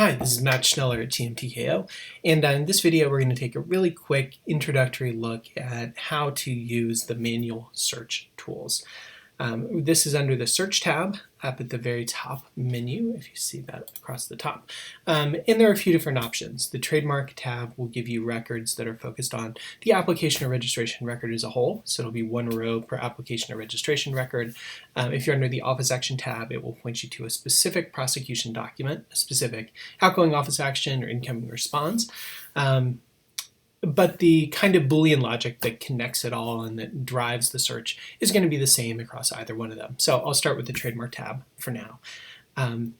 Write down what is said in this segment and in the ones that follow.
Hi, this is Matt Schneller at TM TKO, and in this video we're going to take a really quick introductory look at how to use the manual search tools. This is under the Search tab up at the very top menu, if you see that across the top. And there are a few different options. The Trademark tab will give you records that are focused on the application or registration record as a whole, so it'll be one row per application or registration record. If you're under the Office Action tab, it will point you to a specific prosecution document, a specific outgoing office action or incoming response. But the kind of Boolean logic that connects it all and that drives the search is going to be the same across either one of them. So I'll start with the Trademark tab for now. And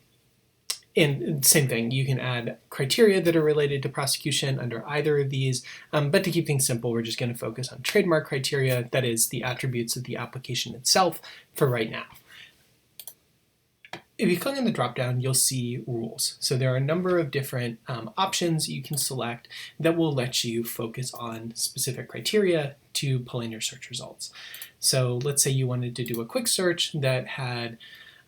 same thing, you can add criteria that are related to prosecution under either of these, but to keep things simple, we're just going to focus on trademark criteria, that is the attributes of the application itself for right now. If you click on the drop-down, you'll see rules. So there are a number of different options you can select that will let you focus on specific criteria to pull in your search results. So let's say you wanted to do a quick search that had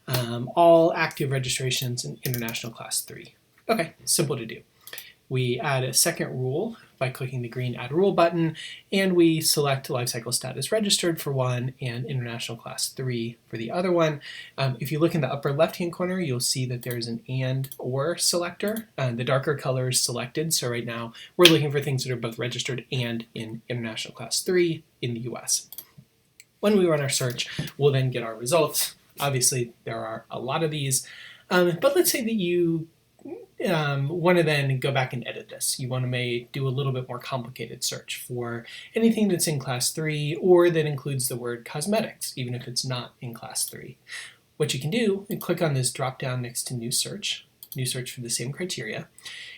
all active registrations in International Class 3. Okay, simple to do. We add a second rule by clicking the green Add Rule button, and we select Lifecycle Status Registered for one and International Class 3 for the other one. If you look in the upper left-hand corner, you'll see that there's an AND OR selector. The darker color is selected, so right now we're looking for things that are both registered and in International Class 3 in the US. When we run our search, we'll then get our results. Obviously, there are a lot of these, but let's say that you want to then go back and edit this. You want to do a little bit more complicated search for anything that's in Class 3 or that includes the word cosmetics, even if it's not in Class 3. What you can do is click on this drop down next to New Search for the same criteria,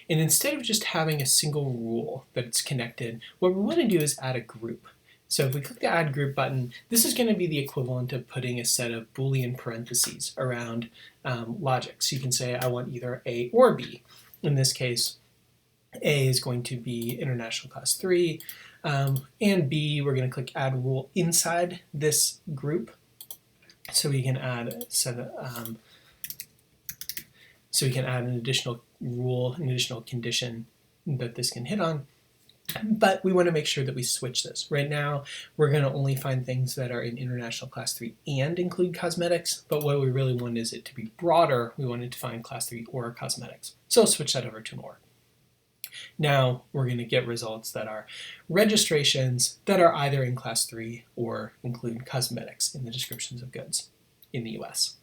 and instead of just having a single rule that's connected, what we want to do is add a group. So if we click the Add Group button, this is going to be the equivalent of putting a set of Boolean parentheses around logic. So you can say, I want either A or B. In this case, A is going to be International Class 3, and B, we're going to click Add Rule inside this group. So we can add an additional rule, an additional condition that this can hit on. But we want to make sure that we switch this. Right now, we're going to only find things that are in International Class 3 and include cosmetics, but what we really want is it to be broader. We want it to find Class 3 or cosmetics. So I'll switch that over to more. Now we're going to get results that are registrations that are either in Class 3 or include cosmetics in the descriptions of goods in the US.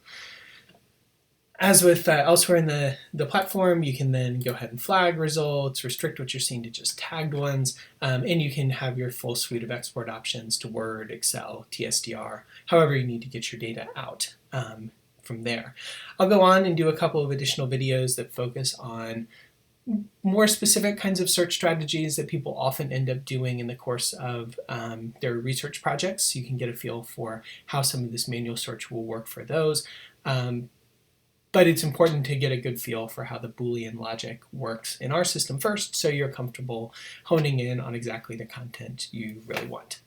As with elsewhere in the platform, you can then go ahead and flag results, restrict what you're seeing to just tagged ones, and you can have your full suite of export options to Word, Excel, TSDR, however you need to get your data out from there. I'll go on and do a couple of additional videos that focus on more specific kinds of search strategies that people often end up doing in the course of their research projects, so you can get a feel for how some of this manual search will work for those. But it's important to get a good feel for how the Boolean logic works in our system first, so you're comfortable honing in on exactly the content you really want.